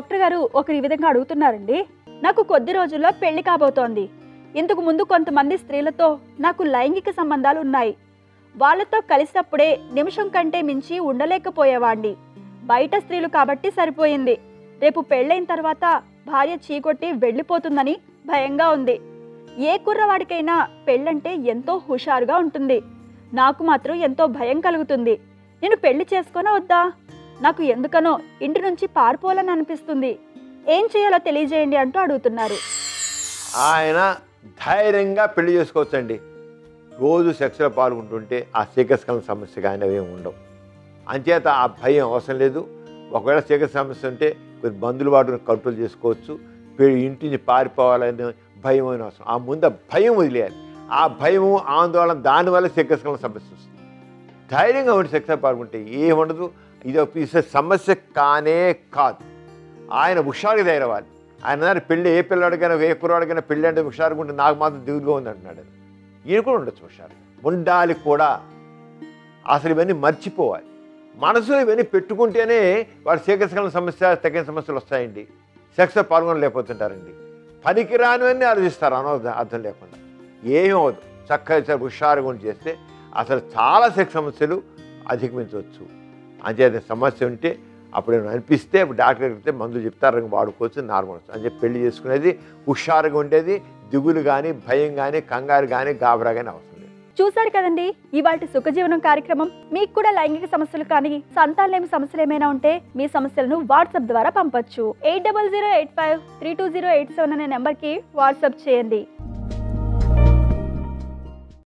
Doctor గారు ఒకరు ఈ విధంగా అడుగుతున్నారండి. నాకు కొద్ది రోజుల్లో పెళ్లి కాబోతోంది. ఇంతకు ముందు కొంతమంది స్త్రీలతో నాకు లైంగిక సంబంధాలు ఉన్నాయి. వాళ్ళతో కలిసినప్పుడే నిమిషం కంటే మించి ఉండలేకపోయేవాణ్ణి. బయట స్త్రీలు కాబట్టి సరిపోయింది. రేపు పెళ్ళైన తర్వాత భార్య చీకొట్టి వెళ్ళిపోతుందని భయంగా ఉంది. ఏ కుర్రవాడికైనా పెళ్ళంటే ఎంతో హుషారుగా ఉంటుంది. నాకు మాత్రం ఎంతో భయం కలుగుతుంది. నేను పెళ్లి చేసుకోనా వద్దా? నాకు ఎందుకనో ఇంటి నుంచి పారిపోవాలని అనిపిస్తుంది. ఏం చేయాలో తెలియజేయండి అంటూ అడుగుతున్నారు. ఆయన ధైర్యంగా పెళ్లి చేసుకోవచ్చండి. రోజు సెక్స్లో పాల్గొంటుంటే ఆ శీఘ్రస్ఖలన సమస్య కానీ అవి ఏమి ఉండవు. అంచేత ఆ భయం అవసరం లేదు. ఒకవేళ శీఘ్ర సమస్య ఉంటే కొద్ది మందులు వాటిని కంట్రోల్ చేసుకోవచ్చు. ఇంటి నుంచి పారిపోవాలని భయం అయిన అవసరం. ఆ ముందు భయం వదిలేయాలి. ఆ భయము ఆందోళన దానివల్ల శీఘ్రస్ఖలన సమస్య వస్తుంది. ధైర్యంగా ఉండి సెక్స్లో పాల్గొంటే ఏముండదు. ఇది సమస్య కానే కాదు. ఆయన హుషారుగా తయారవ్వాలి. ఆయన పెళ్ళి ఏ పిల్లడికైనా ఏ కుర్రాడికైనా పెళ్ళి అంటే హుషారుగా ఉంటే నాకు మాత్రం దిగులుగా ఉంది అంటున్నాడు. ఈయన కూడా ఉండొచ్చు హుషారుగా. ఉండాలి కూడా. అసలు ఇవన్నీ మర్చిపోవాలి. మనసులో ఇవన్నీ పెట్టుకుంటేనే వాడు శీఘ్రస్ఖలన సమస్య తగిన సమస్యలు వస్తాయండి. సెక్స్లో పాల్గొనలేకపోతుంటారండి. పనికిరానివన్నీ ఆలోచిస్తారు అర్థం లేకుండా. ఏమీ అవ్వదు. చక్కగా హుషారుగా ఉండి చేస్తే అసలు చాలా సెక్స్ సమస్యలు అధిగమించవచ్చు. అంచేత సమస్య ఉంటే అప్పుడు అనిపిస్తే డాక్టర్ చెప్తే మందులు చెప్తారు, వాడుకోవచ్చు, నార్మల్ అని చెప్పి పెళ్లి చేసుకునేది హుషారుగా ఉండేది. దిగులు కానీ భయం కానీ కంగారు కానీ గాబరా కానీ అవసరం లేదు. చూశారు కదండి ఇవాల్టి సుఖజీవనం కార్యక్రమం. మీకు కూడా లైంగిక సమస్యలు కానీ సంతానలేమి సమస్యలు ఏమైనా ఉంటే మీ సమస్యలను వాట్సాప్ ద్వారా పంపొచ్చు. 8008532087 అనే నెంబర్కి వాట్సాప్ చేయండి.